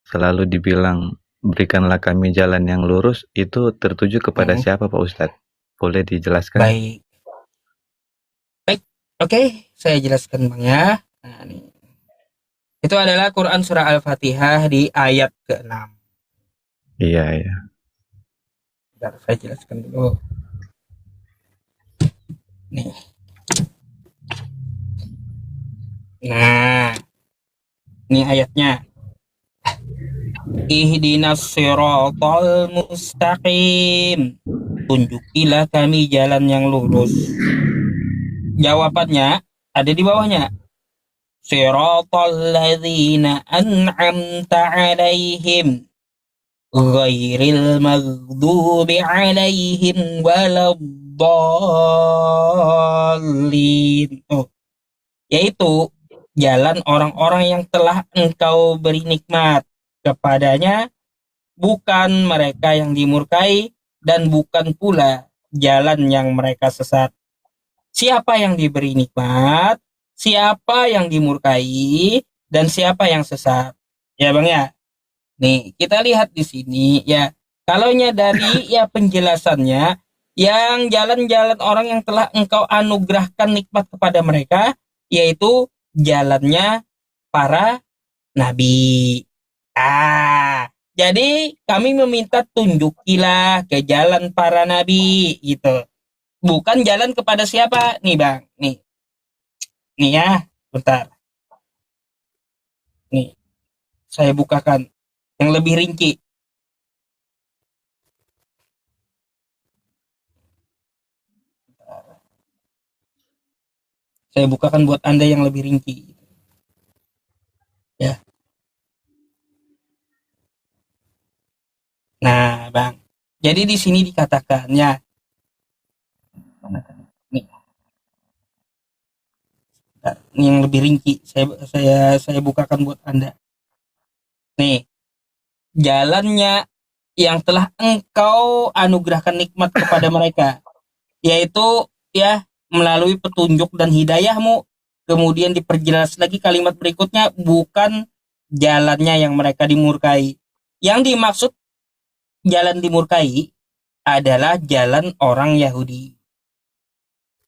selalu dibilang berikanlah kami jalan yang lurus, itu tertuju kepada siapa Pak Ustadz? Boleh dijelaskan? Baik. Oke, saya jelaskan Bang ya. Nah, nih. Itu adalah Quran Surah Al-Fatihah di ayat ke-6. Iya, iya. Bentar, saya jelaskan dulu. Nih. Nah, ini ayatnya. Ihdinas siratal mustaqim. Tunjukilah kami jalan yang lurus. Jawabannya ada di bawahnya. Siratal ladzina an'amta alaihim ghairil maghdubi alaihim waladdallin. Yaitu jalan orang-orang yang telah engkau beri nikmat kepadanya, bukan mereka yang dimurkai dan bukan pula jalan yang mereka sesat. Siapa yang diberi nikmat, siapa yang dimurkai, dan siapa yang sesat. Ya Bang ya. Nih, kita lihat di sini ya. Kalau dari ya penjelasannya, yang jalan-jalan orang yang telah engkau anugerahkan nikmat kepada mereka, yaitu jalannya para nabi. Jadi kami meminta tunjukilah ke jalan para nabi gitu. Bukan jalan kepada siapa nih Bang. Nih ya, bentar. Nih, saya bukakan yang lebih rinci. Saya bukakan buat Anda yang lebih rinci. Ya. Nah, Bang. Jadi di sini dikatakan ya. Nih. Ini yang lebih rinci. Saya bukakan buat Anda. Nih. Jalannya yang telah engkau anugerahkan nikmat kepada mereka, yaitu ya melalui petunjuk dan hidayahmu. Kemudian diperjelas lagi kalimat berikutnya, bukan jalannya yang mereka dimurkai. Yang dimaksud jalan dimurkai adalah jalan orang Yahudi.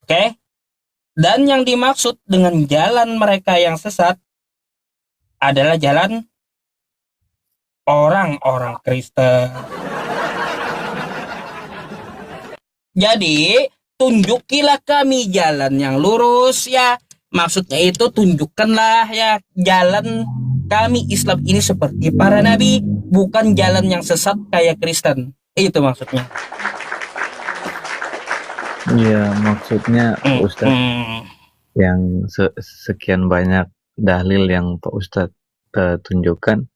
Oke? Dan yang dimaksud dengan jalan mereka yang sesat adalah jalan orang-orang Kristen. Jadi, tunjukilah kami jalan yang lurus ya. Maksudnya itu tunjukkanlah ya jalan kami Islam ini seperti para nabi, bukan jalan yang sesat kayak Kristen. Itu maksudnya. Iya, maksudnya Pak Ustadz yang sekian banyak dalil yang Pak Ustadz tunjukkan,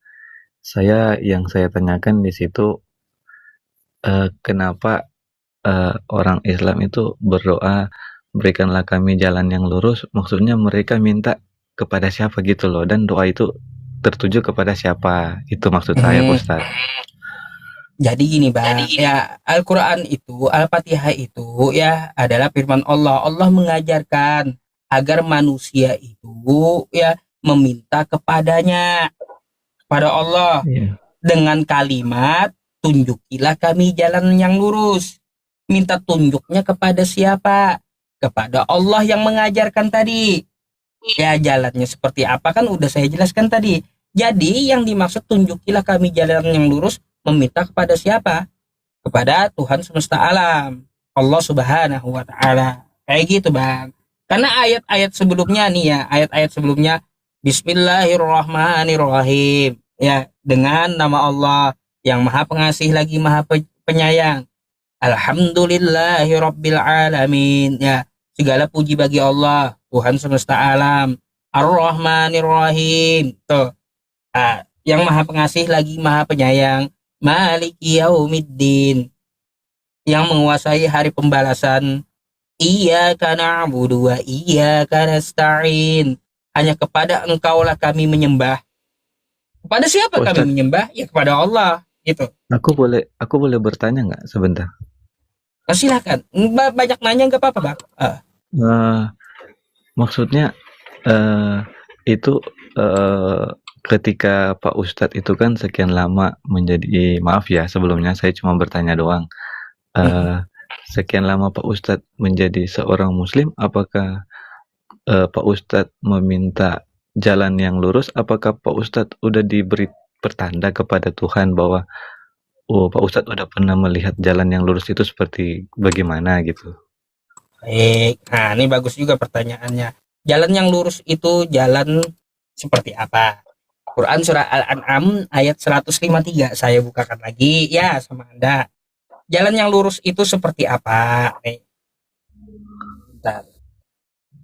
yang saya tanyakan di situ, kenapa orang Islam itu berdoa berikanlah kami jalan yang lurus, maksudnya mereka minta kepada siapa gitu loh, dan doa itu tertuju kepada siapa, itu maksud saya Pak Ustadz. Jadi gini Bang, ya Al-Quran itu, Al-Fatihah itu ya adalah firman Allah. Allah mengajarkan agar manusia itu ya meminta kepada Allah dengan kalimat tunjukilah kami jalan yang lurus. Minta tunjuknya kepada siapa? Kepada Allah yang mengajarkan tadi. Ya jalannya seperti apa kan udah saya jelaskan tadi. Jadi yang dimaksud tunjukilah kami jalan yang lurus, meminta kepada siapa? Kepada Tuhan semesta alam, Allah Subhanahu wa taala. Kayak gitu, Bang. Karena ayat-ayat sebelumnya nih ya, ayat-ayat sebelumnya Bismillahirrahmanirrahim. Ya, dengan nama Allah yang Maha Pengasih lagi Maha Penyayang. Alhamdulillahirabbil alamin. Ya, segala puji bagi Allah, Tuhan semesta alam. Ar-Rahmanir-Rahim. Tuh. Yang Maha Pengasih lagi Maha Penyayang. Maliki yaumiddin, yang menguasai hari pembalasan. Iyyaka na'budu wa iyyaka nasta'in, hanya kepada engkaulah kami menyembah. Kepada siapa Ustaz, kami menyembah? Ya kepada Allah gitu. Aku boleh bertanya nggak sebentar? Silakan, banyak nanya nggak apa-apa Bang. Maksudnya itu ketika Pak Ustadz itu kan sekian lama menjadi, maaf ya sebelumnya saya cuma bertanya doang. Sekian lama Pak Ustadz menjadi seorang muslim, apakah Pak Ustadz meminta jalan yang lurus? Apakah Pak Ustadz udah diberi pertanda kepada Tuhan bahwa oh Pak Ustadz udah pernah melihat jalan yang lurus itu seperti bagaimana gitu? Baik, nah ini bagus juga pertanyaannya. Jalan yang lurus itu jalan seperti apa? Quran surah Al-An'am ayat 153. Saya bukakan lagi ya sama Anda. Jalan yang lurus itu seperti apa? Nih, bentar.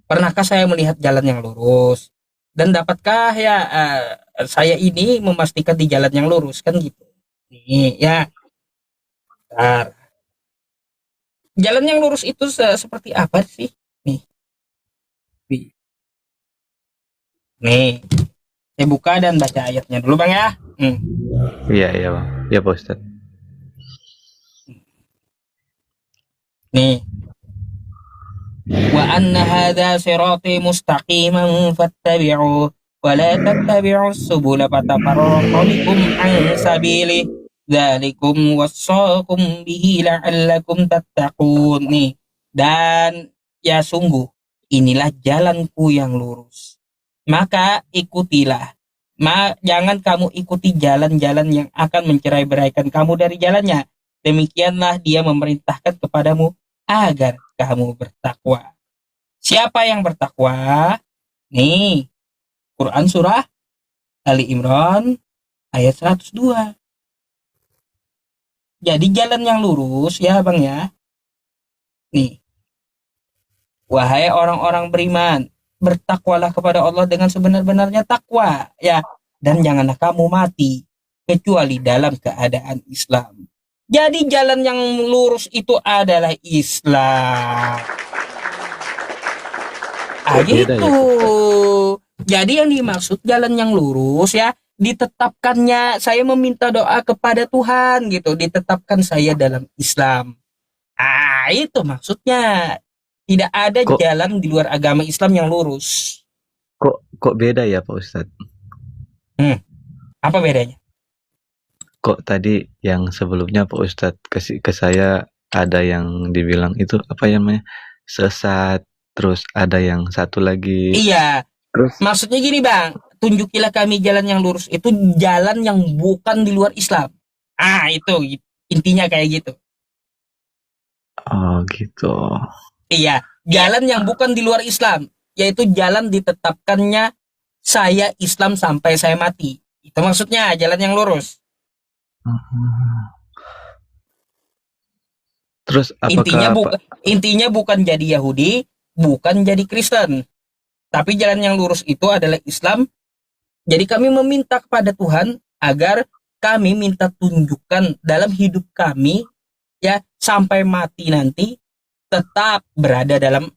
Pernahkah saya melihat jalan yang lurus? Dan dapatkah ya saya ini memastikan di jalan yang lurus kan gitu. Nih ya, bentar. Jalan yang lurus itu seperti apa sih? Nih, nih. Saya buka dan baca ayatnya dulu Bang ya. Iya iya Bang. Ya Pak Ustadz. Nih. Wa anna hadza sirati mustaqiman fattabi'u wa la tattabi'us subula fatafarraqa bikum an sabili dzalikum wassaqum bihi la'allakum tattaqun. Nih. Dan ya sungguh inilah jalanku yang lurus. Maka ikutilah. Jangan kamu ikuti jalan-jalan yang akan mencerai-beraikan kamu dari jalannya. Demikianlah dia memerintahkan kepadamu agar kamu bertakwa. Siapa yang bertakwa? Nih, Quran surah Ali Imran ayat 102. Jadi jalan yang lurus ya Bang ya. Nih, wahai orang-orang beriman, bertakwalah kepada Allah dengan sebenar-benarnya takwa ya, dan janganlah kamu mati kecuali dalam keadaan Islam. Jadi jalan yang lurus itu adalah Islam. Gitu. Ya, jadi yang dimaksud jalan yang lurus ya, ditetapkannya saya meminta doa kepada Tuhan gitu, ditetapkan saya dalam Islam. Itu maksudnya. Tidak ada jalan di luar agama Islam yang lurus. Kok beda ya Pak Ustadz? Apa bedanya? Kok tadi yang sebelumnya Pak Ustadz kasih ke saya ada yang dibilang itu apa namanya sesat, terus ada yang satu lagi. Iya. Terus maksudnya gini Bang, tunjukilah kami jalan yang lurus itu jalan yang bukan di luar Islam. Itu intinya kayak gitu. Oh gitu. Iya, jalan yang bukan di luar Islam, yaitu jalan ditetapkannya saya Islam sampai saya mati. Itu maksudnya jalan yang lurus. Terus apakah intinya bukan jadi Yahudi, bukan jadi Kristen. Tapi jalan yang lurus itu adalah Islam. Jadi kami meminta kepada Tuhan agar kami minta tunjukkan dalam hidup kami ya sampai mati nanti tetap berada dalam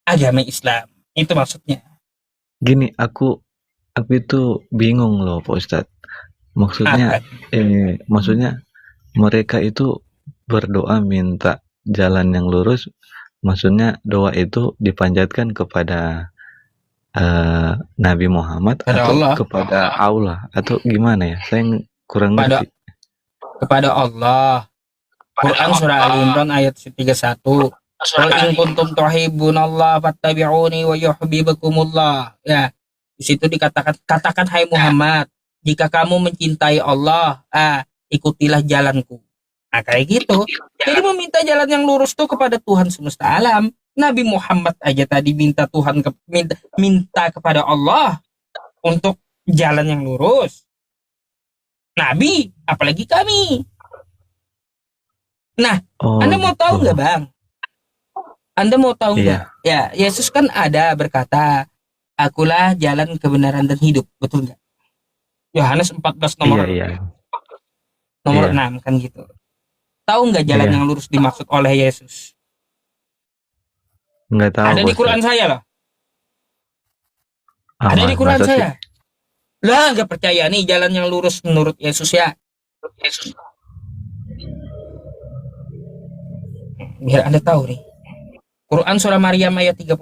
agama Islam. Itu maksudnya. Gini, aku itu bingung loh Pak Ustadz. Maksudnya mereka itu berdoa minta jalan yang lurus. Maksudnya doa itu dipanjatkan kepada Nabi Muhammad atau Allah. Kepada Allah atau gimana ya? Saya kurang ngerti. Kepada Allah. Quran surah Al-Imran ayat 31. Qul in kuntum tuhibbunallah fattabi'uni wa yuhibbukumullah. Ya. Di situ katakan hai Muhammad, jika kamu mencintai Allah, ikutilah jalanku. Kayak gitu. Jadi meminta jalan yang lurus tuh kepada Tuhan semesta alam. Nabi Muhammad aja tadi minta kepada Allah untuk jalan yang lurus. Nabi, apalagi kami. Nah, Anda mau tahu nggak Bang? Anda mau tahu nggak? Ya, Yesus kan ada berkata, akulah jalan kebenaran dan hidup, betul nggak? Yohanes 14 nomor 6 kan gitu. Tahu nggak jalan yang lurus dimaksud oleh Yesus? Nggak tahu. Ada di Quran saya loh. Ada di Quran saya. Lah, nggak percaya nih jalan yang lurus menurut Yesus ya. Yesus. Biar Anda tahu nih. Quran surah Maryam ayat 36.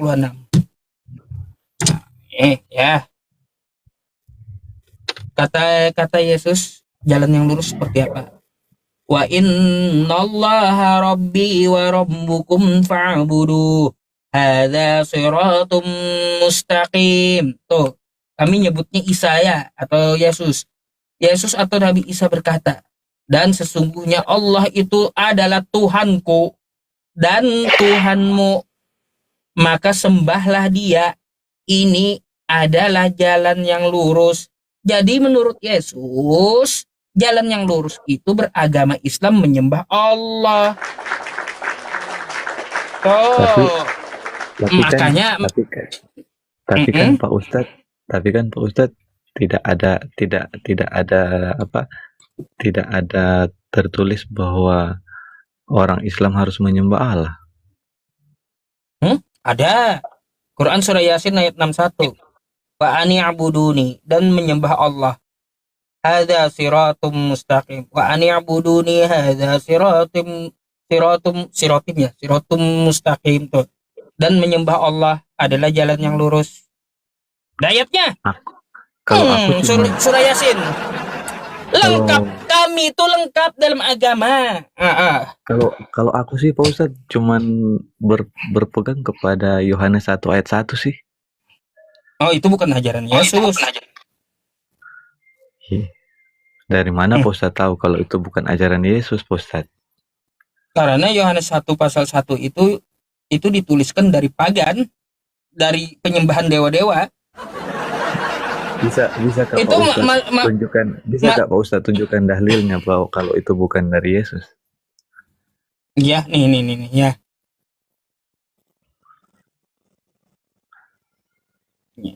Ya. Kata Yesus, jalan yang lurus seperti apa? Wa innallaha rabbi wa rabbukum fa'budu. Hadza siratum mustaqim. Tuh, kami nyebutnya Isa ya, atau Yesus. Yesus atau Nabi Isa berkata, dan sesungguhnya Allah itu adalah Tuhanku dan Tuhanmu, maka sembahlah Dia. Ini adalah jalan yang lurus. Jadi menurut Yesus, jalan yang lurus itu beragama Islam, menyembah Allah. Tapi Oh, tapi kan makanya tapi kan tapi kan Pak Ustadz tidak ada apa tidak ada tertulis bahwa orang Islam harus menyembah Allah. ada Quran surah Yasin ayat 61. Wa ani'buduni, dan menyembah Allah. Hadza siratum mustaqim. Wa ani'buduni hadza siratum mustaqim tuh. Dan menyembah Allah adalah jalan yang lurus. Ayatnya Kalau aku cuma surah Yasin. Lengkap, kalau kami itu lengkap dalam agama. kalau aku sih Pak Ustadz cuman berpegang kepada Yohanes 1 ayat 1 sih. Oh, itu bukan ajaran Yesus. Dari mana Pak Ustadz tahu kalau itu bukan ajaran Yesus, Pak Ustadz? Karena Yohanes 1 pasal 1 itu dituliskan dari pagan, dari penyembahan dewa-dewa. Bisa Kak Itu Pak Ustadz tunjukkan, Kak Pak Ustadz tunjukkan dalilnya bahwa kalau itu bukan dari Yesus. Ya, nih ya.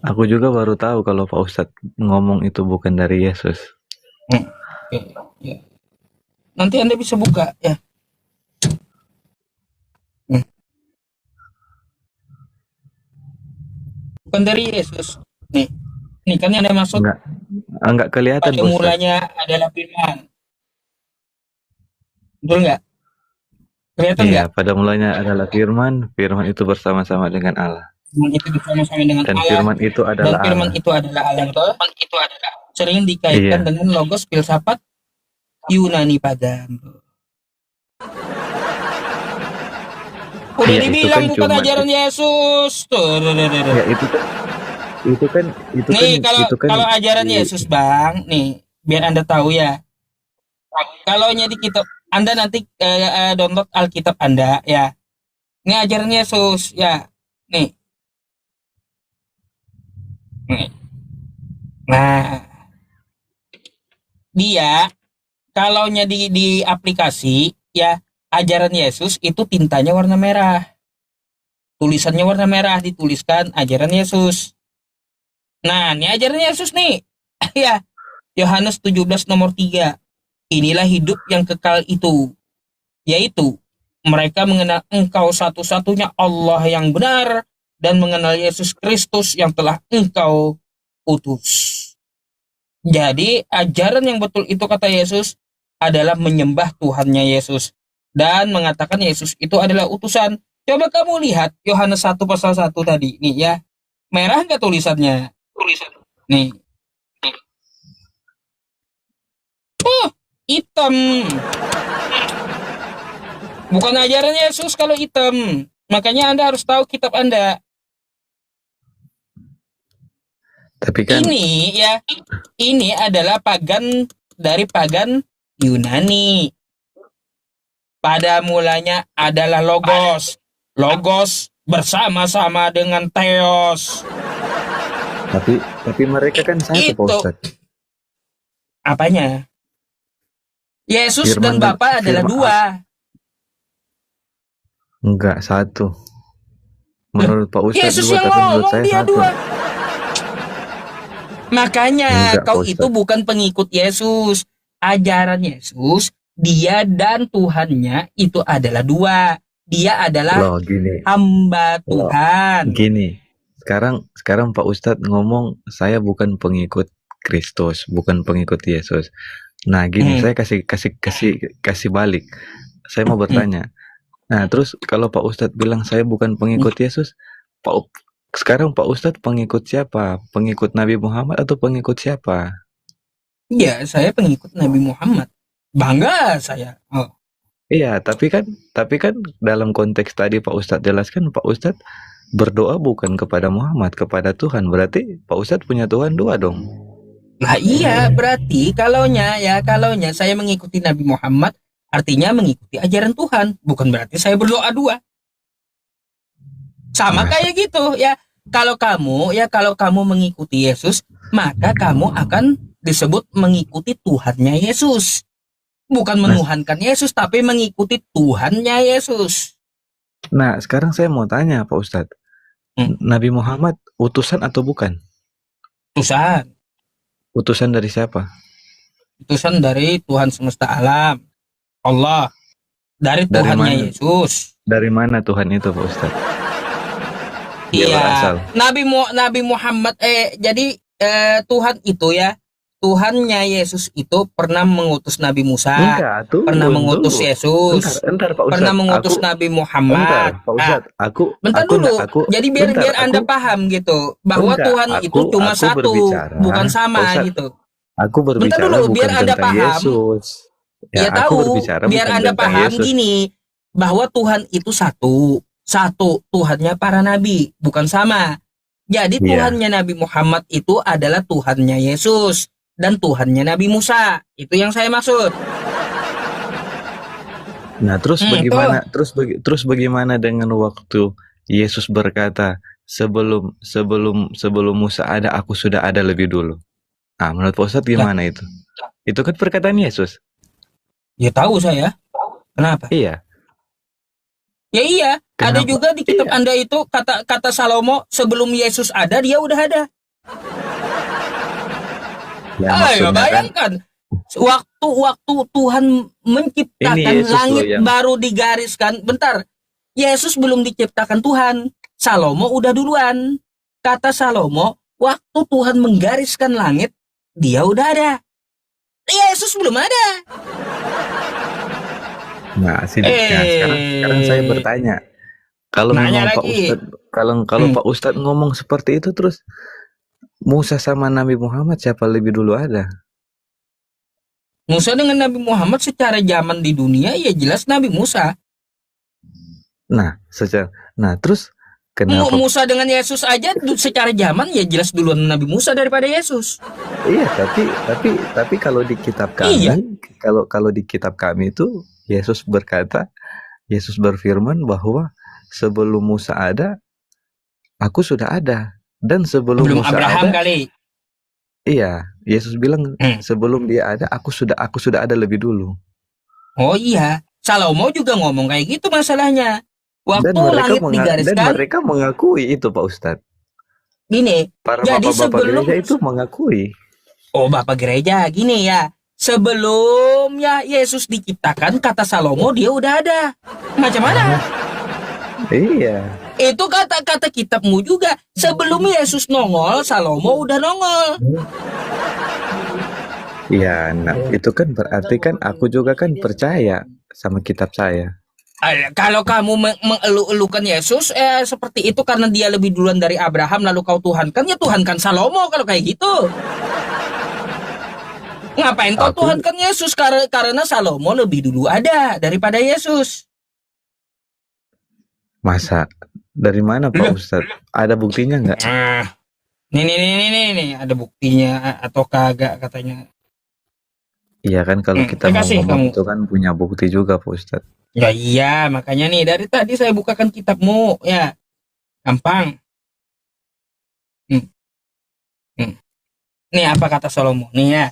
Aku juga baru tahu kalau Pak Ustadz ngomong itu bukan dari Yesus. Oke, ya. Nanti Anda bisa buka ya. Bukan dari Yesus. Nih kan Anda masuk. Enggak kelihatan. Pada mulanya adalah firman. Betul nggak? Kelihatan nggak? Iya, pada mulanya adalah firman. Firman itu bersama-sama dengan Allah. Firman itu bersama-sama dengan dan Allah. Firman itu adalah dan firman Allah. Itu adalah Allah. Itu adalah sering dikaitkan dengan logos filsafat Yunani pagan. Udah dibilang kan bukan ajaran Yesus. Tuh. Ya, itu kan nih kalau ajaran Yesus, Bang, nih biar Anda tahu ya. Kalau di kitab Anda nanti download Alkitab Anda ya. Ini ajaran Yesus ya. Nih. Nah, dia kalau di aplikasi ya, ajaran Yesus itu tintanya warna merah. Tulisannya warna merah, dituliskan ajaran Yesus. Nah, ini ajaran Yesus nih. Ya. Yohanes 17 nomor 3. Inilah hidup yang kekal itu, yaitu mereka mengenal Engkau satu-satunya Allah yang benar dan mengenal Yesus Kristus yang telah Engkau utus. Jadi, ajaran yang betul itu, kata Yesus, adalah menyembah Tuhannya Yesus dan mengatakan Yesus itu adalah utusan. Coba kamu lihat Yohanes 1 pasal 1 tadi nih ya. Merah enggak tulisannya? Nih. Hitam. Bukan ajaran Yesus kalau hitam. Makanya Anda harus tahu kitab Anda. Tapi kan ini adalah pagan dari pagan Yunani. Pada mulanya adalah logos. Logos bersama-sama dengan Theos. Tapi mereka kan satu, Pak Ustadz. Apanya? Yesus dan Bapa adalah dua. Enggak, satu. Menurut Pak Ustadz Yesus dua, yang tapi menurut saya dia satu. Dua. Makanya enggak, kau itu bukan pengikut Yesus. Ajaran Yesus, dia dan Tuhannya itu adalah dua. Dia adalah hamba Tuhan. Gini, sekarang Pak Ustadz ngomong saya bukan pengikut Kristus, bukan pengikut Yesus. Nah, gini, saya kasih balik. Saya mau bertanya. Nah, terus kalau Pak Ustadz bilang saya bukan pengikut Yesus, sekarang Pak Ustadz pengikut siapa? Pengikut Nabi Muhammad atau pengikut siapa? Iya, saya pengikut Nabi Muhammad. Bangga saya. Oh, Iya, tapi kan dalam konteks tadi Pak Ustadz jelaskan, Pak Ustadz berdoa bukan kepada Muhammad, kepada Tuhan. Berarti Pak Ustadz punya Tuhan dua dong. lah iya, berarti kalaunya saya mengikuti Nabi Muhammad, artinya mengikuti ajaran Tuhan. Bukan berarti saya berdoa dua. Sama Masa? kayak gitu ya. Kalau kamu mengikuti Yesus, maka kamu akan disebut mengikuti Tuhannya Yesus. Bukan Nah, menuhankan Yesus, tapi mengikuti Tuhannya Yesus. nah, sekarang saya mau tanya Pak Ustadz, Hmm, Nabi Muhammad utusan atau bukan? utusan, Utusan dari siapa? utusan dari Tuhan semesta alam, Allah, dari Dari Tuhannya mana? Yesus. Dari mana Tuhan itu Pak Ustadz? Dia Iya, berasal. Nabi Muhammad jadi Tuhan itu ya, Tuhannya Yesus itu pernah mengutus Nabi Musa, Enggak, pernah turun mengutus dulu. Entar, Yesus, entar Pak pernah Ustadz. mengutus Nabi Entar Muhammad. Pak Ah, Ustadz. bentar dulu. Jadi biar Bentar, biar Anda paham gitu, bahwa enggak, Tuhan itu cuma aku satu, bukan berbicara, Pak sama Ustadz. gitu. Aku Bentar berbicara dulu, biar bukan Anda tentang paham. Yesus. Ya, Ya aku tahu, berbicara biar bukan Anda tentang paham Yesus. gini, bahwa Tuhan itu satu, satu Tuhannya para nabi, bukan sama. Jadi Iya. Tuhannya Nabi Muhammad itu adalah Tuhannya Yesus dan Tuhannya Nabi Musa. Itu yang saya maksud. Nah, Tuh. terus bagaimana dengan waktu Yesus berkata, sebelum Musa ada, aku sudah ada lebih dulu. Nah, menurut Pak Ustadz Lah, gimana itu? Itu kan perkataan Yesus. ya tahu saya. Kenapa? Iya. Ya iya, ada Kenapa? juga di kitab Iya. Anda itu kata Salomo sebelum Yesus ada dia udah ada. Ya Ayo maksudnya kan bayangkan waktu Tuhan ini menciptakan Yesus loh langit yang baru digariskan. Bentar, Yesus belum diciptakan Tuhan. Salomo udah duluan. Kata Salomo, waktu Tuhan menggariskan langit, dia udah ada. Yesus belum ada. nah sini. Nah, sekarang saya Eh, bertanya, kalau nanya memang Pak lagi. Ustadz kalau Hmm. Pak Ustadz ngomong seperti itu terus Musa sama Nabi Muhammad siapa lebih dulu ada? Musa dengan Nabi Muhammad secara zaman di dunia ya jelas Nabi Musa. Nah, nah terus kenapa? Musa dengan Yesus aja secara zaman ya jelas duluan Nabi Musa daripada Yesus. Iya, tapi kalau di kitab Iya, kami, kalau di kitab kami itu Yesus berfirman bahwa sebelum Musa ada, aku sudah ada. Dan sebelum belum Musa Abraham ada, kali. iya, Yesus bilang Hmm. sebelum dia ada, aku sudah ada lebih dulu. Oh iya, Salomo juga ngomong kayak gitu masalahnya. Dan Waktu mereka langit digariskan, mengakui itu, Pak Ustadz. gini. Para Jadi bapak-bapak sebelum, gereja itu mengakui. oh Bapak Gereja, gini ya. Sebelum ya Yesus diciptakan, kata Salomo dia udah ada. Macam mana? Iya. Itu kata-kata kitabmu juga. Sebelum Yesus nongol, Salomo udah nongol. Iya, nah itu kan berarti kan aku juga kan percaya sama kitab saya. Kalau kamu mengeluh-elukan Yesus seperti itu karena dia lebih duluan dari Abraham lalu kau tuhankan, ya tuhankan Salomo kalau kayak gitu. Ngapain kau Aku tuhankan Yesus karena Salomo lebih dulu ada daripada Yesus. masa dari mana Pak Loh. Ustadz? Ada buktinya nggak? Nah, nih, ada buktinya atau kagak katanya. Iya kan kalau kita mau Kasih ngomong kamu. itu kan punya bukti juga Pak Ustadz. Ya iya, makanya nih dari tadi saya bukakan kitabmu ya. Gampang. Hmm, hmm. Nih apa kata Salomo? Nih ya.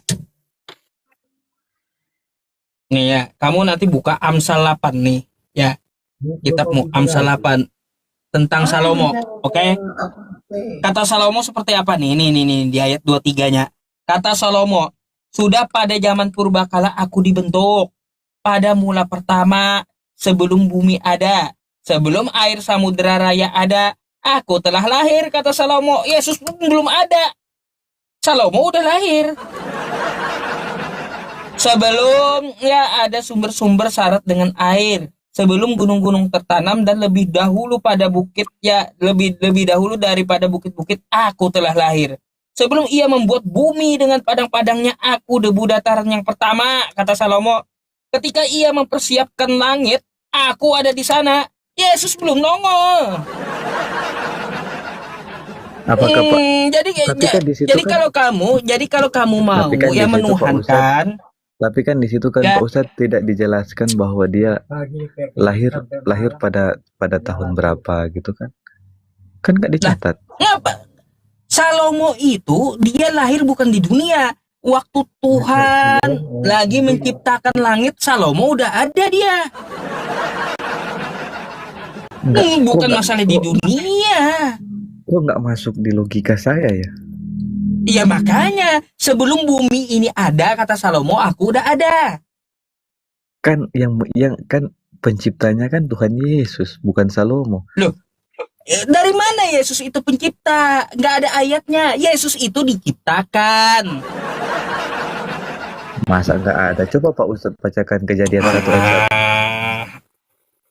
Nih ya, kamu nanti buka Amsal 8 nih ya. Kitabmu Amsal 8 tentang Salomo, oke? Kata Salomo seperti apa nih? Nih di ayat 23-nya. Kata Salomo, sudah pada zaman purbakala aku dibentuk. Pada mula pertama, sebelum bumi ada, sebelum air samudera raya ada, aku telah lahir, kata Salomo. Yesus pun belum ada. Salomo udah lahir. Sebelum ya ada sumber-sumber syarat dengan air, sebelum gunung-gunung tertanam dan lebih dahulu pada bukit ya lebih dahulu daripada bukit-bukit aku telah lahir. Sebelum ia membuat bumi dengan padang-padangnya, aku debu dataran yang pertama, kata Salomo. Ketika ia mempersiapkan langit, aku ada di sana. Yesus belum nongol. Apakah Pak? Tapi kan di situ Jadi kan, kalau kamu mau tapi kan ya di situ Pak Ustadz, menuhankan, tapi kan di situ kan ya, Pak Ustadz tidak dijelaskan bahwa dia lahir lahir pada tahun berapa gitu kan? Kan nggak lah, dicatat. ngapa? Salomo itu dia lahir bukan di dunia. Waktu Tuhan lagi menciptakan langit, Salomo udah ada dia. Nggak, Bukan masalah di dunia. kok nggak masuk di logika saya ya? Ya makanya sebelum bumi ini ada, kata Salomo, aku udah ada. Kan yang kan penciptanya kan Tuhan Yesus, bukan Salomo. Loh, dari mana Yesus itu pencipta? Nggak ada ayatnya. Yesus itu diciptakan. Masa nggak ada? Coba Pak Ustadz bacakan Kejadian 1 ayat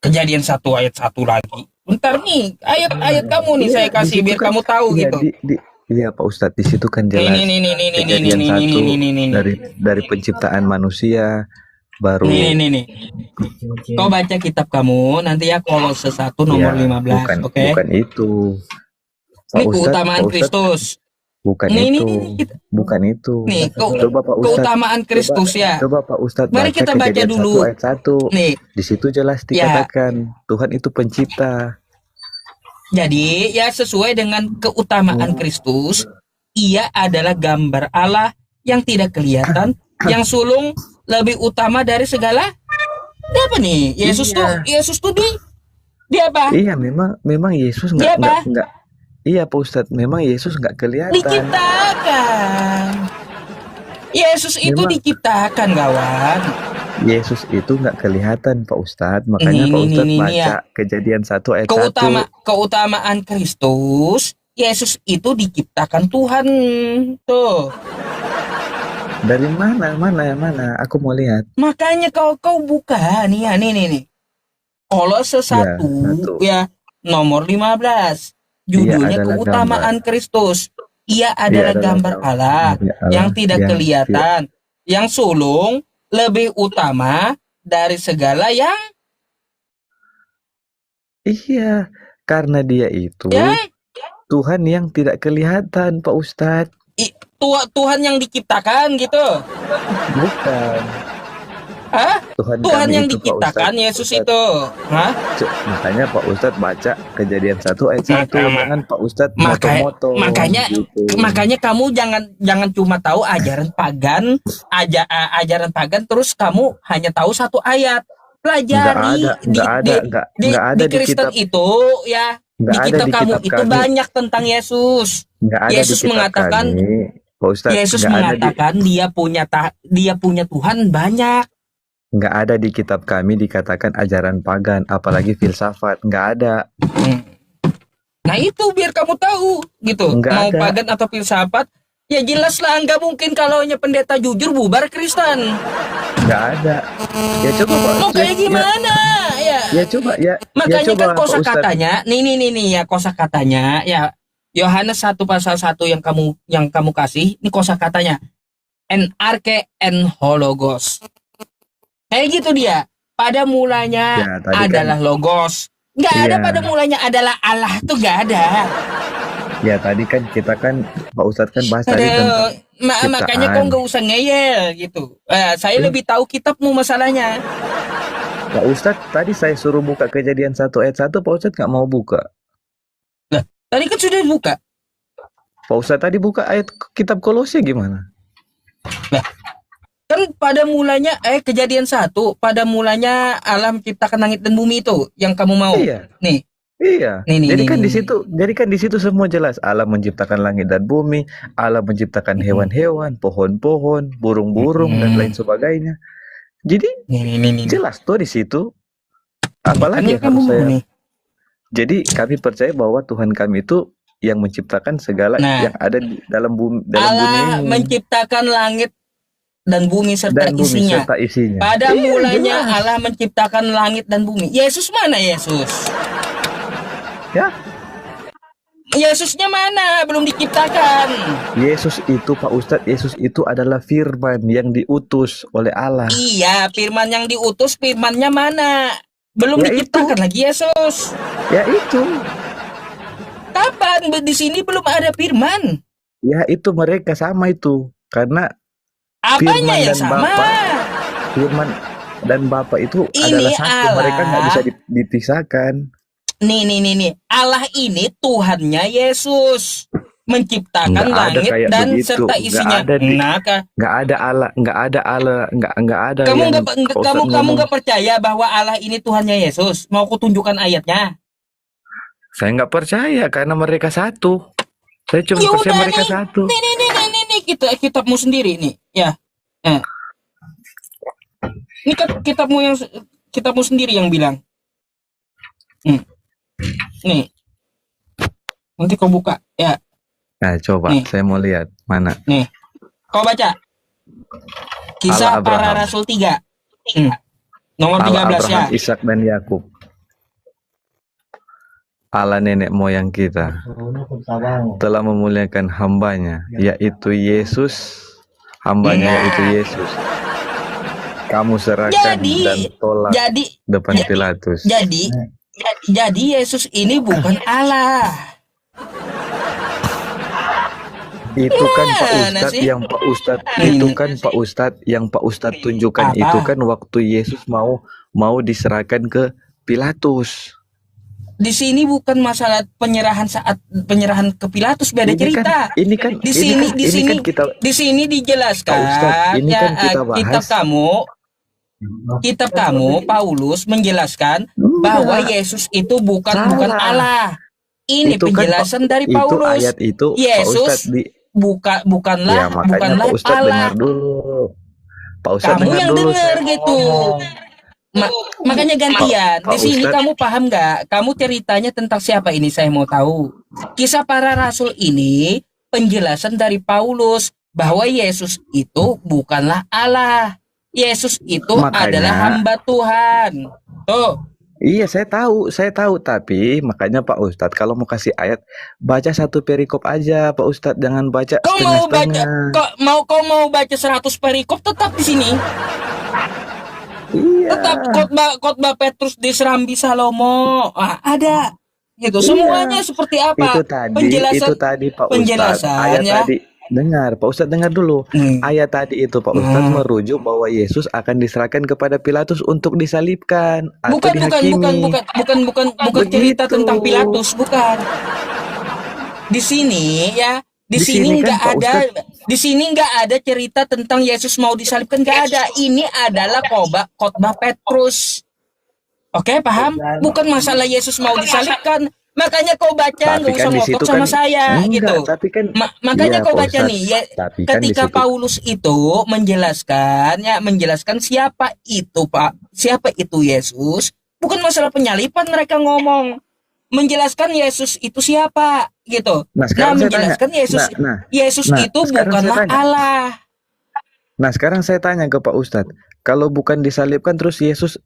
1. Kejadian 1 ayat 1 lagi. Bentar nih, ayat-ayat kamu nih Iya, saya di kasih situ biar kan, kamu tahu iya, gitu. iya Pak Ustadz, di situ kan jelas Kejadian 1 dari penciptaan manusia baru. Nih. Kau baca kitab kamu, nanti ya Kolose 1 nomor Ya, 15, oke? bukan itu. Ini keutamaan Kristus. Bukan Nih, itu. kita, Bukan itu. nih, Coba Pak Ustadz. keutamaan Kristus ya. Coba Pak Ustadz Mari baca kita baca Kejadian dulu. 1 ayat 1. Nih, Di situ jelas dikatakan Tuhan itu pencipta. jadi ya sesuai dengan keutamaan Kristus, ia adalah gambar Allah yang tidak kelihatan, yang sulung lebih utama dari segala. Dia apa nih? Yesus tuh dia apa? Iya, memang Yesus Dia apa? nggak. Iya Pak Ustadz, memang Yesus nggak kelihatan. Diciptakan. Yesus itu diciptakan, kawan. Yesus itu nggak kelihatan Pak Ustadz, makanya Pak Ustadz baca ya. Kejadian 1 ayat 1. Keutamaan Kristus, Yesus itu diciptakan Tuhan. Tuh. Dari mana? Aku mau lihat. Makanya kau buka nih ya, nih. Kolose 1 ya, nomor 15. Judulnya keutamaan Kristus. Ia adalah gambar Allah yang tidak kelihatan, yang sulung lebih utama dari segala yang. Iya, karena dia itu Tuhan yang tidak kelihatan Pak Ustadz. Tuhan yang diciptakan gitu. Bukan. Hah? Tuhan yang diciptakan Yesus itu. Hah? Makanya Pak Ustadz baca Kejadian 1 ayat 1. Jangan Pak Ustadz moto-moto. Makanya kamu jangan cuma tahu ajaran pagan, ajaran pagan terus kamu hanya tahu satu ayat. Pelajari di Kristen itu ya, di kitab kamu itu banyak tentang Yesus. Yesus mengatakan, Yesus mengatakan dia punya Tuhan banyak. Nggak ada di kitab kami dikatakan ajaran pagan, apalagi filsafat. Nggak ada. Nah itu biar kamu tahu gitu. Mau pagan atau filsafat, ya jelas lah, nggak mungkin kalau hanya pendeta jujur bubar Kristen. Nggak ada. Ya coba Pak. Mau kayak gimana ya? Ya coba ya. Makanya kan kosakatanya, nih ya kosakatanya ya. Yohanes 1 pasal 1 yang kamu kasih, ini kosakatanya. En arche en hologos. Kayak gitu dia. Pada mulanya adalah logos. Nggak ada pada mulanya adalah Allah tuh nggak ada. Ya tadi kan kita kan Pak Ustadz kan bahas tadi tentang makanya kau nggak usah ngeyel gitu. Saya lebih tahu kitabmu masalahnya. Pak Ustadz tadi saya suruh buka Kejadian 1 ayat 1, Pak Ustadz nggak mau buka. Nah, tadi kan sudah buka. Pak Ustadz tadi buka ayat kitab Kolose gimana? Nah, kan pada mulanya Kejadian 1, pada mulanya Allah menciptakan langit dan bumi itu yang kamu mau. Iya. Nih. Iya. Jadi kan di situ semua jelas. Allah menciptakan langit dan bumi, Allah menciptakan hewan-hewan, pohon-pohon, burung-burung dan lain sebagainya. Jadi jelas tuh di situ. Apalagi harus saya. Jadi kami percaya bahwa Tuhan kami itu yang menciptakan segala yang ada di dalam bumi Allah ini. Menciptakan langit dan bumi serta isinya. Pada mulanya jelas. Allah menciptakan langit dan bumi. Yesus mana Yesus? Ya. Yesusnya mana? Belum diciptakan. Yesus itu Pak Ustadz, Yesus itu adalah firman yang diutus oleh Allah. Iya, firman yang diutus, firmannya mana? Belum Ya diciptakan itu. lagi Yesus. Ya itu. Kapan? Di sini belum ada firman. Ya itu mereka sama itu. Karena Apanya firman yang dan sama? firman dan Bapa itu Ini adalah satu. Mereka nggak bisa Allah. dipisahkan. Nih. Allah ini Tuhannya Yesus. Menciptakan Nggak ada langit kayak dan begitu. serta Nggak isinya. ada Nah, nggak ada Allah, nggak ada kamu yang nggak Pak Ustadz kamu ngomong. nggak percaya bahwa Allah ini Tuhannya Yesus? Mau aku tunjukkan ayatnya? Saya nggak percaya karena mereka satu. Saya cuma Ya percaya udah mereka satu. nih kitabmu sendiri nih. Ya. Nah, ini kan kitabmu sendiri yang bilang. Nih, nanti kau buka. Ya, Nah, coba nih. saya mau lihat mana. Nih. Kau baca. Kisah Allah Para Abraham. Rasul 3. Nomor Allah 13 ya. Abraham, Ishak dan Yakub. Allah nenek moyang kita telah memuliakan hambanya, yaitu Yesus. Hambanya yaitu Yesus. Kamu serahkan dan tolak Jadi depan Pilatus. jadi Yesus ini bukan Allah. Itu kan Pak Mana Ustadz sih? yang Pak Ustadz itu kan Pak Ustadz yang Pak Ustadz tunjukkan. Apa? Itu kan waktu Yesus mau diserahkan ke Pilatus. Di sini bukan masalah penyerahan ke Pilatus, beda cerita. Ini kan Di sini dijelaskan. Pak Ustadz, ini ya, kan kita bahas. Kitab kamu Paulus menjelaskan bahwa Yesus itu bukan Allah. Ini itu penjelasan kan, dari Paulus. Itu ayat itu Yesus bukanlah Pak Ustadz Allah. dengar dulu. Pak Ustadz Kamu yang dengar gitu. Makanya gantian. Di sini Ustadz, kamu paham nggak? Kamu ceritanya tentang siapa ini? Saya mau tahu. Kisah Para Rasul ini penjelasan dari Paulus bahwa Yesus itu bukanlah Allah. Yesus itu adalah hamba Tuhan. Tuh. Iya, saya tahu, tapi makanya Pak Ustadz kalau mau kasih ayat baca satu perikop aja, Pak Ustadz, jangan baca setengah-setengah. Kau mau baca 100 perikop tetap di sini. Iya. Tetap khotbah Petrus di Serambi Salomo. Ada. Gitu. Semuanya seperti apa? Itu tadi Pak Ustadz. Penjelasannya. Dengar, Pak Ustadz, dengar dulu. Ayat tadi itu Pak Ustadz merujuk bahwa Yesus akan diserahkan kepada Pilatus untuk disalibkan atau dihakimi. Bukan cerita tentang Pilatus, bukan. Di sini ya, di sini nggak ada cerita tentang Yesus mau disalibkan, nggak ada. Ini adalah khotbah Petrus. Oke, paham? Bukan masalah Yesus mau disalibkan. Makanya kau baca, nggak usah ngotot sama saya gitu. Makanya kau baca nih ya, ketika Paulus itu menjelaskan siapa itu Yesus, bukan masalah penyalipan. Mereka ngomong menjelaskan Yesus itu siapa gitu. Menjelaskan Yesus itu bukanlah Allah. Nah, sekarang saya tanya ke Pak Ustadz, kalau bukan disalibkan terus Yesus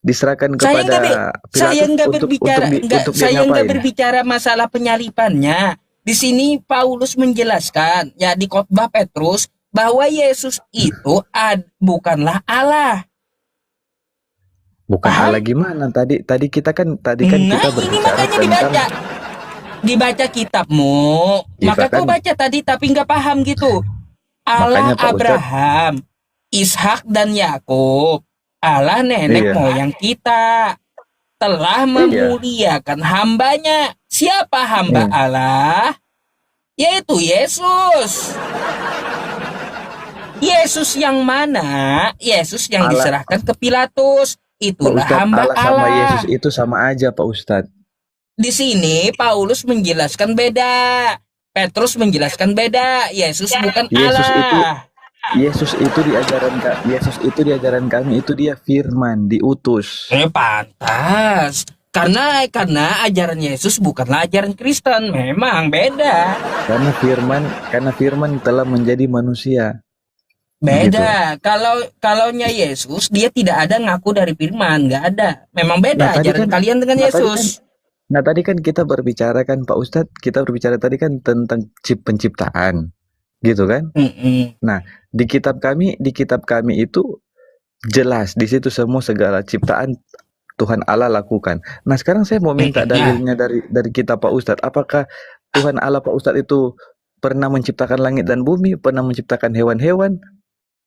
diserahkan kepada Pilatus, saya nggak berbicara masalah penyalipannya. Di sini Paulus menjelaskan ya di khotbah Petrus bahwa Yesus itu bukanlah Allah. Bukan Allah gimana? Tadi kita kita berbicara tentang dibaca kitabmu. Maka kau baca tadi tapi nggak paham gitu. Allah Abraham, Ishak dan Yakub. Allah nenek moyang kita telah memuliakan hambanya. Siapa hamba Allah? Yaitu Yesus. Yesus yang mana? Yesus yang diserahkan ke Pilatus. Itulah hamba Allah. Sama Yesus itu sama aja, Pak Ustadz. Di sini Paulus menjelaskan beda. Petrus menjelaskan beda. Yesus bukan Allah. Yesus itu di ajaran kami itu dia firman, diutus. Pantas. Karena ajaran Yesus bukanlah ajaran Kristen, memang beda. Karena firman telah menjadi manusia. Beda. Gitu. Kalaunya Yesus dia tidak ada ngaku dari firman, nggak ada. Memang beda ajaran kalian dengan Yesus. Nah, tadi kan kita berbicara kan Pak Ustadz, kita berbicara tadi kan tentang penciptaan, gitu kan? Mm-mm. Nah, di kitab kami itu jelas di situ semua segala ciptaan Tuhan Allah lakukan. Nah, sekarang saya mau minta Mm-mm. Ya, dalilnya dari kitab Pak Ustadz. Apakah Tuhan Allah Pak Ustadz itu pernah menciptakan langit dan bumi, pernah menciptakan hewan-hewan,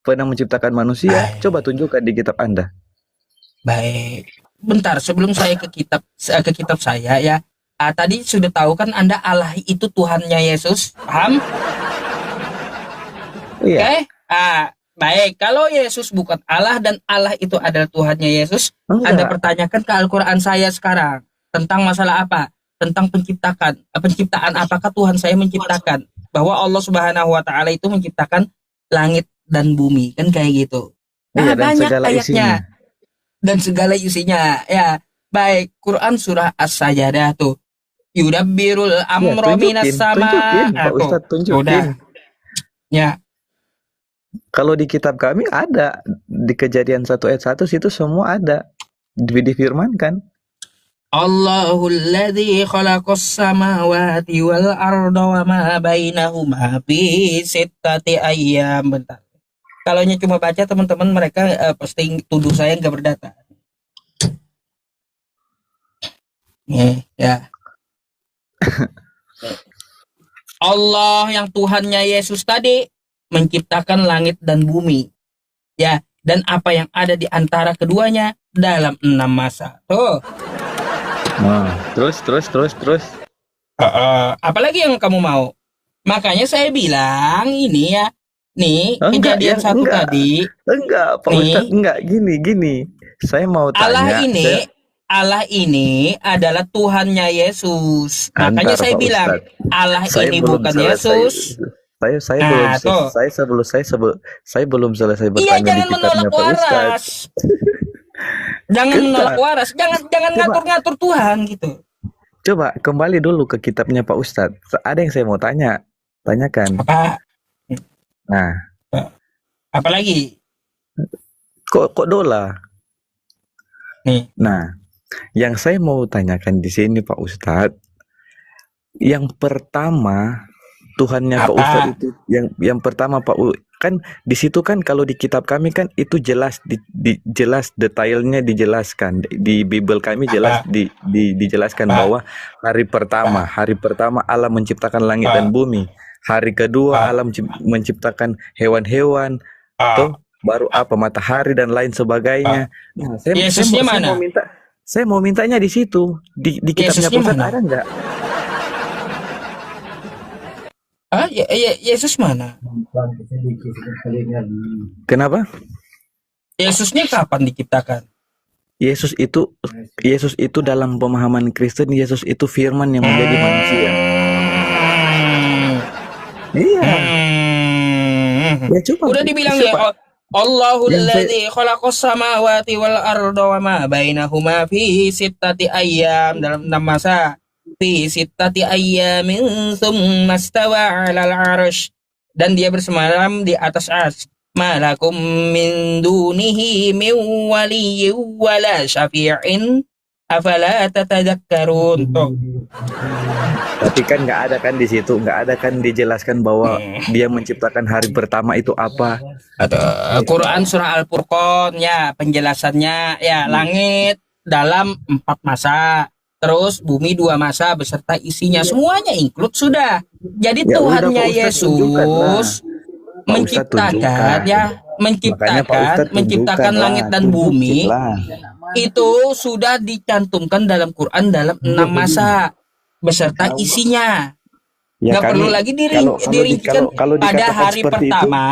pernah menciptakan manusia? Coba baik, tunjukkan di kitab Anda. baik. Bentar, sebelum saya ke kitab saya ya. Tadi sudah tahu kan Anda Allah itu Tuhannya Yesus, paham? Iya, Oke? Baik. Kalau Yesus bukan Allah dan Allah itu adalah Tuhannya Yesus, Anda enggak. pertanyakan ke Al-Quran saya sekarang tentang masalah apa? Tentang penciptaan apakah Tuhan saya menciptakan? Bahwa Allah Subhanahu wa taala itu menciptakan langit dan bumi, kan kayak gitu. Iya, Nah, dan banyak segala isinya. ayatnya dan segala isinya. Ya, baik. Quran surah As-Sajdah tuh. Yudabbirul Iya, amro minas tunjukin, tunjukin, sama. Pak Tuh. Ustadz, tunjukin. Udah. Ya. Kalau di kitab kami ada di Kejadian 1 ayat 1 situ semua ada difirmankan. Allahul ladzi khalaqas samawati wal arda wa ma bainahuma fi sittati ayyam. Bentar. Kalau cuma baca teman-teman mereka pasti tuduh saya nggak berdata. Ya. Allah yang Tuhannya Yesus tadi menciptakan langit dan bumi. Ya, dan apa yang ada di antara keduanya dalam 6 masa. Tuh. Nah, terus. Apalagi yang kamu mau? Makanya saya bilang ini ya. Nih, Enggak, kejadian yang satu tadi. enggak, Pak Ustadz, Nih, enggak gini. Saya mau Allah tanya, ini Allah ini adalah Tuhannya Yesus. Makanya antar saya Pak bilang Ustadz. Allah Saya ini belum bukan selesai. Yesus. Saya belum Nah, tuh. saya belum selesai Iya, bertanya di jangan menolak kitabnya Pak Ustadz. waras. Jangan menolak Bentar, waras. Jangan coba ngatur-ngatur Tuhan gitu. coba kembali dulu ke kitabnya Pak Ustadz. Ada yang saya mau tanyakan. Apa? Nah, Apalagi? kok dola? Nih. Nah, yang saya mau tanyakan di sini Pak Ustadz, yang pertama Tuhannya Pak Ustadz Apa? itu yang pertama kan di situ kan kalau di kitab kami kan itu jelas jelas detailnya dijelaskan di Bible kami jelas Apa? dijelaskan Apa? bahwa hari pertama Allah menciptakan langit dan Apa? bumi, hari kedua Apa? Allah menciptakan hewan-hewan, Apa? toh baru apa matahari dan lain sebagainya. Nah, Yesusnya mana? saya mau mintanya di situ di kitabnya Yesusnya Pak Ustadz mana? ada nggak? Yesus mana? Kenapa? Yesusnya kapan diciptakan? Yesus itu Yesus itu dalam pemahaman Kristen Yesus itu firman yang menjadi manusia. Iya. Ya coba. Udah dibilang ya Allahul ladzi khalaqas samawati wal arda wa ma bainahuma fi sittati ayyam dalam 6 masa. Fi sittati ayyamin tsumma stawa 'alal 'arsy dan dia bersemalam di atas arsy. Malakum min dunihi min waliyyin wala syafi'in afala tatadakkarun. Tuh. Tapi kan nggak ada kan di situ, nggak ada kan dijelaskan bahwa dia menciptakan hari pertama itu apa. Quran surah Al-Furqan ya penjelasannya ya langit dalam 4 masa. Terus bumi 2 masa beserta isinya semuanya include sudah. Jadi Ya udah, Tuhannya Pak Ustadz, tunjukkan lah. Yesus Pak Ustadz, tunjukkan. menciptakan ya Makanya Pak Ustadz menciptakan tunjukkan langit lah, dan bumi tunjukin lah. itu sudah dicantumkan dalam Quran dalam 6 masa beserta isinya. Ya, Nggak perlu lagi dirincikan kalau pada dikatakan hari seperti itu, pertama.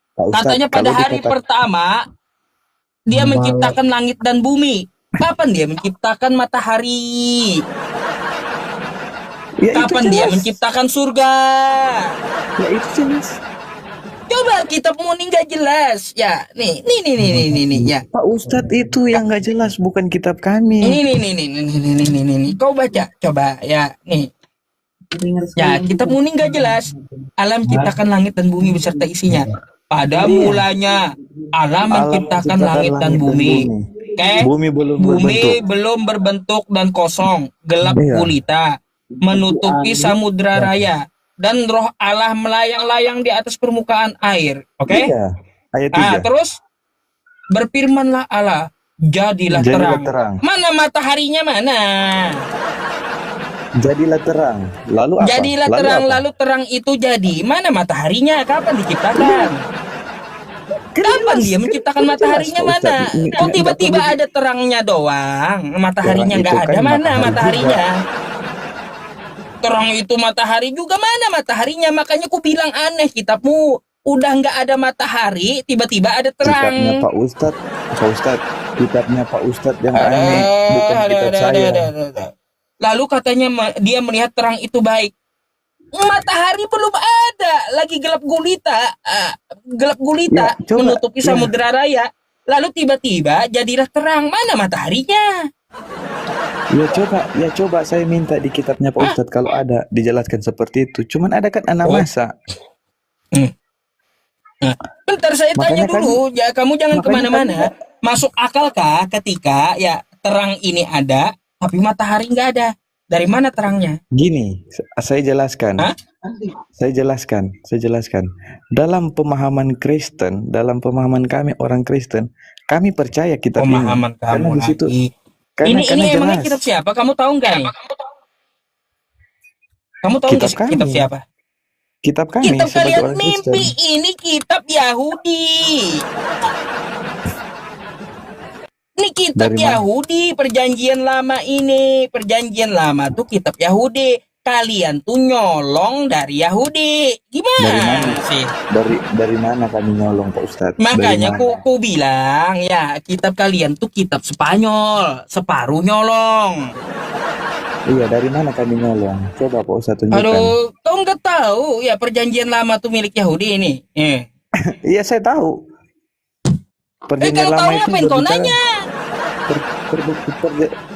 Pak Ustadz, Katanya pada kalau hari pertama dia menciptakan langit dan bumi. Kapan dia menciptakan matahari? ya itu Kapan dia jelas. menciptakan surga? Ya itu jelas. Coba kitabmu nih nggak jelas. Ya, nih ya. Pak Ustadz itu yang nggak jelas, bukan kitab kami. Nih. Kau baca, coba ya, nih. Ya, kitabmu nih nggak jelas. Allah menciptakan langit dan bumi beserta isinya. Pada mulanya Allah menciptakan langit dan bumi. Oke? Bumi belum Bumi berbentuk. belum berbentuk dan kosong, gelap Iya. gulita, menutupi samudra raya, dan roh Allah melayang-layang di atas permukaan air. Oke? Iya. Ayat Ah, 3. terus berfirmanlah Allah, jadilah Jadilah terang. terang. Mana mataharinya mana? Jadilah terang. Lalu apa? Jadilah Lalu terang, apa? lalu terang itu jadi. Mana mataharinya? Kapan diciptakan? Kan Kapan jelas, dia kan menciptakan udah jelas, mataharinya Pak mana? Ustadz. Kok Nggak tiba-tiba perlu ada terangnya doang, mataharinya terang itu nggak ada? kan Mana matahari mataharinya? juga. Terang itu matahari juga, mana mataharinya? Makanya ku bilang aneh, kitabmu udah nggak ada matahari, tiba-tiba ada Kitabnya terang. Pak Ustadz. Pak Ustadz. Kitabnya Pak Ustadz yang Ada, aneh. Bukan kitab saya. ada. Lalu katanya dia melihat terang itu baik. Matahari belum ada, lagi gelap gulita, Ya, coba. menutupi Ya, samudra raya. Lalu tiba-tiba jadilah terang. Mana mataharinya? ya coba saya minta di kitabnya Pak Hah? Ustadz kalau ada dijelaskan seperti itu. Cuman ada kan anak Oh. masa. Nah, bentar saya tanya Makanya kan- dulu, ya kamu jangan makanya kemana-mana. kan- Masuk akalkah ketika ya terang ini ada, tapi matahari nggak ada? Dari mana terangnya? Gini, saya jelaskan. Hah? Saya jelaskan. Dalam pemahaman Kristen, dalam pemahaman kami orang Kristen, kami percaya kitab Pemahaman ini. Karena kamu di situ, lagi. karena Ini emangnya jelas. kitab siapa? Kamu tahu nggak nih? Kamu tahu Kitab nggak kitab kami. siapa? Kitab kami Kitab sebagai kalian orang mimpi, Kristen. ini kitab Yahudi. Ini kitab Dari mana? Yahudi, perjanjian lama ini. Perjanjian lama tuh kitab Yahudi. Kalian tuh nyolong dari Yahudi. Gimana Dari mana? sih? Dari mana kami nyolong Pak Ustadz? Makanya Dari mana? ku bilang ya, kitab kalian tuh kitab Spanyol, separuh nyolong. Iya, dari mana kami nyolong? Coba Pak Ustadz tunjukkan. Aduh, kau nggak tahu ya perjanjian lama tuh milik Yahudi ini. Iya, saya tahu. Perjanjian Kalau lama tahu itu ngapain kau berbicara nanya?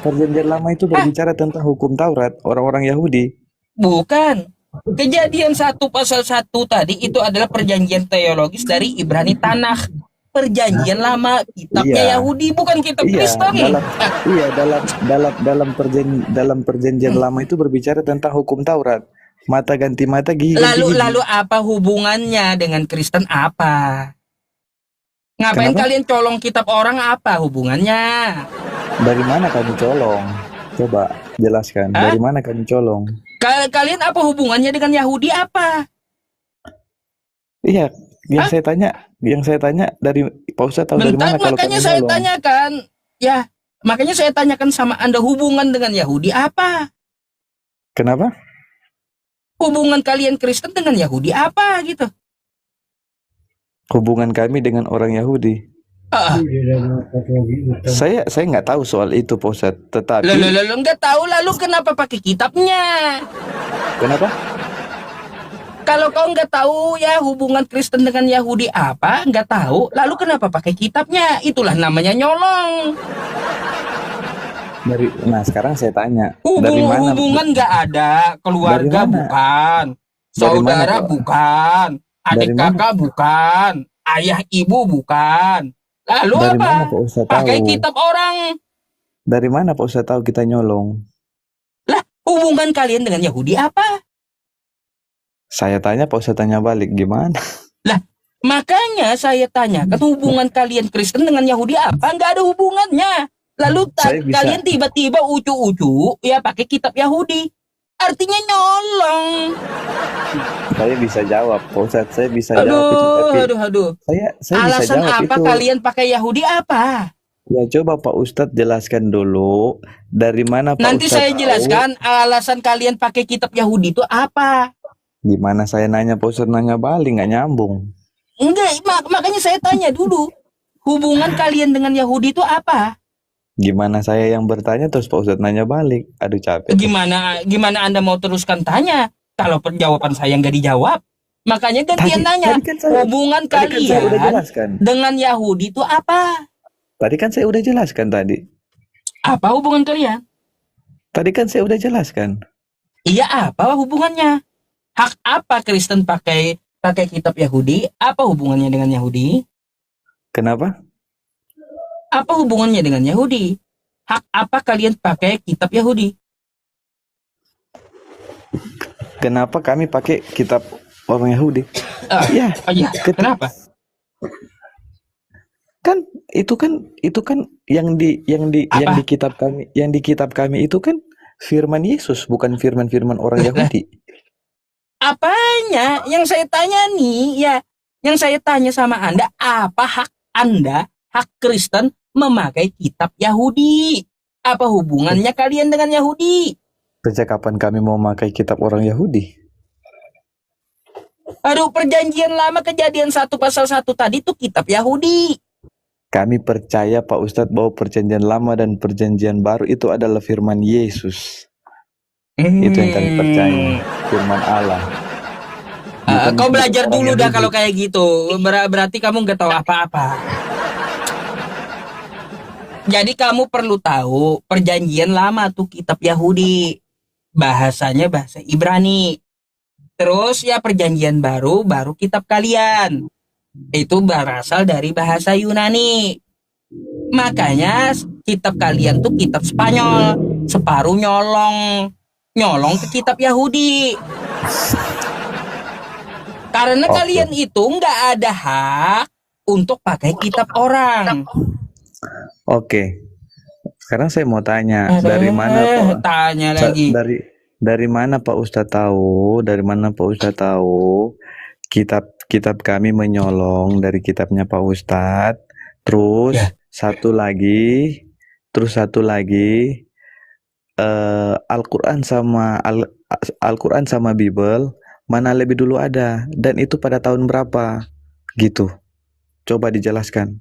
perjanjian lama itu berbicara tentang hukum Taurat orang-orang Yahudi. Bukan. Kejadian 1 pasal 1 tadi itu adalah perjanjian teologis dari Ibrani Tanakh. Perjanjian lama, kitabnya Iya. Yahudi, bukan kitab Iya, Kristen. dalam perjanjian lama itu berbicara tentang hukum Taurat. Mata ganti mata, gigi ganti gigi. Lalu apa hubungannya dengan Kristen apa? Ngapain Kenapa? kalian colong kitab orang, apa hubungannya? Dari mana kami colong? Coba jelaskan. Hah? Dari mana kami colong? Kalian apa hubungannya dengan Yahudi apa? Iya, yang Hah? saya tanya dari Pak Ustadz tahu dari Bentar, mana kalau makanya kami saya nyolong? tanyakan. Ya, makanya saya tanyakan sama Anda, hubungan dengan Yahudi apa? Kenapa? Hubungan kalian Kristen dengan Yahudi apa gitu? Hubungan kami dengan orang Yahudi. Ah, Saya nggak tahu soal itu Pak Ustadz. Tetapi lalu nggak tahu, lalu kenapa pakai kitabnya? kenapa? Kalau kau nggak tahu ya hubungan Kristen dengan Yahudi apa, nggak tahu, lalu kenapa pakai kitabnya? Itulah namanya nyolong. Nah sekarang saya tanya, dari mana? Hubungan nggak ada, keluarga Dari mana? bukan, Dari saudara mana, Pak? bukan, adik Dari mana? kakak bukan, ayah ibu bukan. Lalu Dari apa? mana Pak Ustadz Pakai tahu? kitab orang. Dari mana Pak Ustadz tahu kita nyolong? Lah, hubungan kalian dengan Yahudi apa? Saya tanya, Pak Ustadz tanya balik, gimana? Makanya saya tanyakan hubungan kalian Kristen dengan Yahudi apa? Nggak ada hubungannya. Lalu Saya bisa- kalian tiba-tiba ucu-ucu ya pakai kitab Yahudi. Artinya nyolong. Saya bisa jawab, Pak Ustadz, saya bisa jawab itu, tapi Aduh. saya bisa Alasan jawab apa itu. kalian pakai Yahudi apa? Ya coba Pak Ustadz jelaskan dulu, dari mana Pak Nanti Ustadz saya tahu? jelaskan alasan kalian pakai kitab Yahudi itu apa. Gimana saya nanya, Pak Ustadz nanya balik, nggak nyambung. Enggak, makanya saya tanya dulu. Hubungan kalian dengan Yahudi itu apa? Gimana saya yang bertanya terus Pak Ustadz nanya balik? Aduh capek. Gimana Anda mau teruskan tanya kalau jawaban saya nggak dijawab? Makanya gantian nanya. Hubungan Tadi kan saya udah kalian jelaskan. dengan Yahudi itu apa? Tadi kan saya udah jelaskan tadi. Apa hubungan kalian? Tadi kan saya udah jelaskan. Iya, apa hubungannya? Hak apa Kristen pakai kitab Yahudi? Apa hubungannya dengan Yahudi? Kenapa? Apa hubungannya dengan Yahudi? Hak apa kalian pakai kitab Yahudi? Kenapa kami pakai kitab orang Yahudi? Ah, Ya, oh iya, kenapa? kan itu kan yang Apa? di kitab kami itu kan firman Yesus, bukan firman-firman orang Lah, Yahudi. apanya? Yang saya tanya nih, ya, yang saya tanya sama Anda, apa hak Anda, hak Kristen memakai kitab Yahudi? Apa hubungannya kalian dengan Yahudi? Sejak kapan kami mau memakai kitab orang Yahudi? Aduh, perjanjian lama kejadian 1 pasal 1 tadi tuh kitab Yahudi. Kami percaya Pak Ustadz bahwa perjanjian lama dan perjanjian baru itu adalah firman Yesus. Itu yang kami percaya, firman Allah. Kau belajar orang dulu dah Yahudi. kalau kayak gitu. Berarti kamu nggak tahu apa-apa. Jadi kamu perlu tahu perjanjian lama tuh kitab Yahudi. Bahasanya bahasa Ibrani. Terus ya perjanjian baru kitab kalian. Itu berasal dari bahasa Yunani. Makanya kitab kalian tuh kitab Spanyol. Separuh nyolong ke kitab Yahudi. Karena Oke. kalian itu nggak ada hak untuk pakai kitab orang. Oke. Sekarang saya mau tanya, dari mana Pak? Tanya lagi. Dari mana Pak Ustadz tahu? Dari mana Pak Ustadz tahu kitab kami menyolong dari kitabnya Pak Ustadz? Terus Ya. satu lagi, Al-Quran sama Bible mana lebih dulu ada, dan itu pada tahun berapa? Gitu. Coba dijelaskan.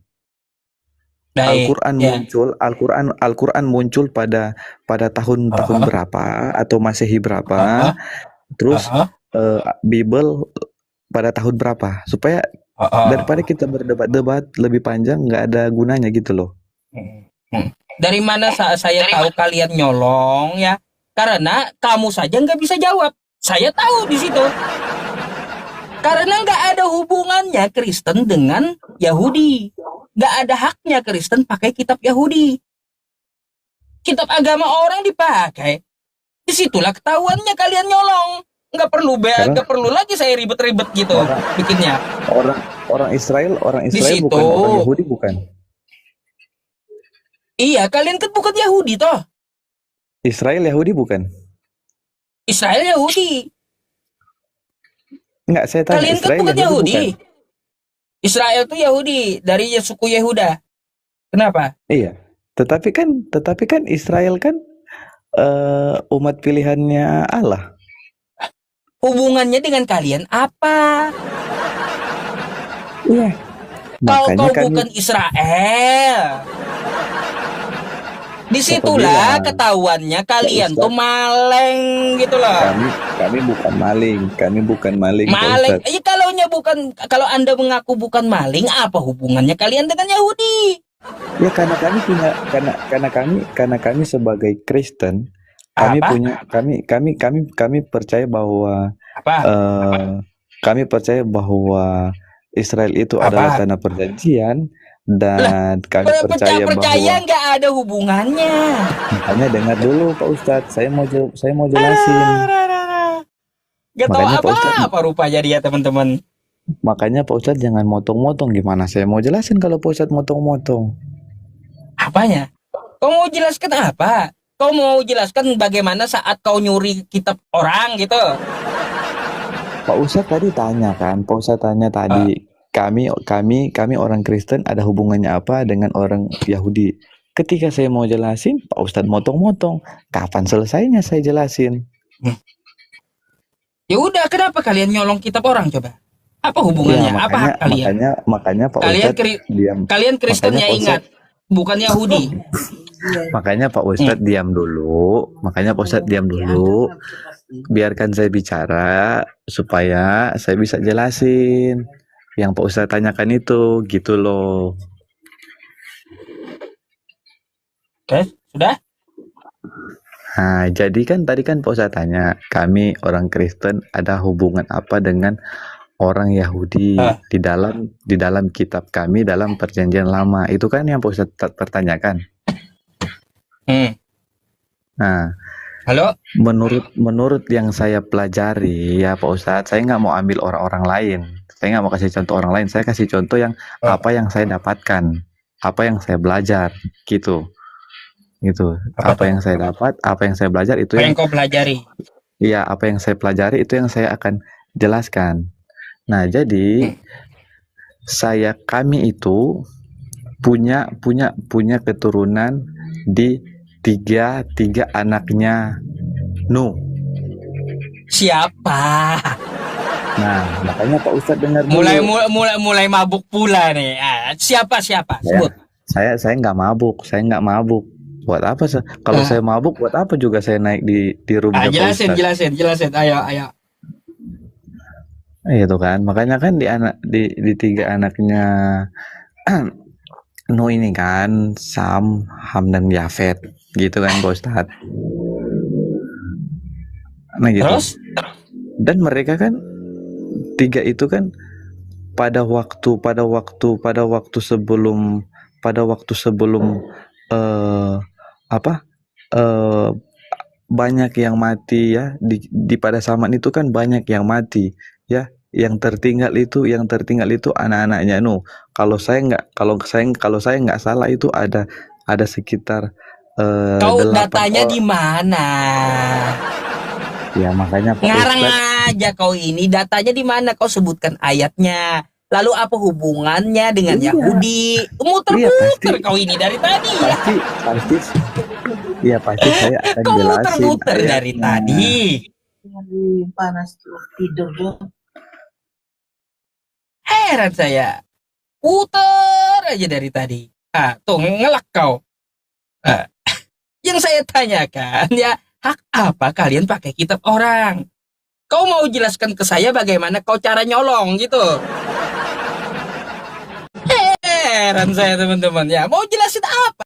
Baik, Al-Quran muncul pada tahun berapa atau Masehi berapa? Terus Bible pada tahun berapa? Supaya daripada kita berdebat-debat lebih panjang, nggak ada gunanya gitu loh. Dari mana saya tahu kalian nyolong ya? Karena kamu saja nggak bisa jawab. Saya tahu di situ. Karena nggak ada hubungannya Kristen dengan Yahudi. Nggak ada haknya Kristen pakai kitab Yahudi. Kitab agama orang dipakai. Disitulah ketahuannya kalian nyolong. Nggak perlu lagi saya ribet-ribet gitu bikinnya. Orang Israel situ, bukan orang Yahudi, bukan? Iya, kalian kan bukan Yahudi toh. Israel Yahudi bukan? Israel Yahudi. Enggak, saya tanya. Kalian Israel kan bukan Yahudi. bukan? Israel tuh Yahudi dari suku Yehuda. Kenapa? Iya. Tetapi kan Israel kan umat pilihannya Allah. Hubungannya dengan kalian apa? Iya. Kau bukan Israel. Disitulah ketahuannya kalian tuh maling gitu loh. Kami bukan maling. Maling. Kalau Anda mengaku bukan maling, apa hubungannya kalian dengan Yahudi? Ya karena kami sebagai Kristen, kami percaya bahwa kami percaya bahwa Israel itu adalah tanah perjanjian, dan kami percaya nggak ada hubungannya. Makanya dengar dulu Pak Ustadz, saya mau jelasin. Gak tahu apa rupanya dia teman-teman. Makanya Pak Ustadz jangan motong-motong. Gimana saya mau jelasin kalau Pak Ustadz motong-motong? Apanya? Kau mau jelaskan apa? Kau mau jelaskan bagaimana saat kau nyuri kitab orang gitu? Pak Ustadz tadi tanya kan, kami orang Kristen ada hubungannya apa dengan orang Yahudi? Ketika saya mau jelasin, Pak Ustadz motong-motong. Kapan selesainya saya jelasin? Ya udah, kenapa kalian nyolong kitab orang coba? Apa hubungannya? Ya, apa hak kalian? Makanya Pak Ustadz diam. Kalian Kristen ya, ingat, bukan Yahudi. Makanya Pak Ustadz diam dulu. Biarkan saya bicara supaya saya bisa jelasin yang Pak Ustadz tanyakan itu, gitu loh. Oke, sudah? Nah, jadi kan tadi kan Pak Ustadz tanya, kami orang Kristen ada hubungan apa dengan orang Yahudi Ah. di dalam kitab kami dalam perjanjian lama. Itu kan yang Pak Ustadz pertanyakan. Nah, Halo? menurut yang saya pelajari ya Pak Ustadz, saya nggak mau ambil orang-orang lain. Saya nggak mau kasih contoh orang lain. Saya kasih contoh yang apa yang saya dapatkan, apa yang saya belajar, gitu. Apa yang saya dapat, apa yang saya belajar itu Apa yang kau pelajari? Iya, apa yang saya pelajari itu yang saya akan jelaskan. Nah, jadi kami itu punya keturunan di tiga anaknya Nuh. Siapa? Nah, makanya Pak Ustadz dengar dulu. Mulai mabuk pula nih. Siapa? Sebut. Saya nggak mabuk. Buat apa sih? Kalau saya mabuk, buat apa juga saya naik di roomnya Pak Ustadz? Jelasin. Ayo. Itu kan, makanya kan di tiga anaknya Nuh ini kan Sam, Ham dan Yafet, gitu kan Pak Ustadz. Nah gitu. Terus? Dan mereka kan tiga itu kan pada waktu sebelum banyak yang mati ya di pada zaman itu kan banyak yang mati ya, yang tertinggal itu anak-anaknya Nuh. Kalau saya nggak salah itu ada sekitar Kau 8 datanya di mana? Ya makanya Pak Ngarang Ustadz, aja kau ini, datanya di mana? Kau sebutkan ayatnya. Lalu apa hubungannya dengan Yahudi? Muter-muter kau ini dari tadi ya. pasti saya akan Kau jelasin muter-muter dari tadi. Lagi panas tuh tidur dong. Heran saya. Puter aja dari tadi. Tuh ngelak kau. Yang saya tanyakan ya, hak apa kalian pakai kitab orang? Kau mau jelaskan ke saya bagaimana kau cara nyolong gitu? Heran saya teman-teman ya. Mau jelasin apa?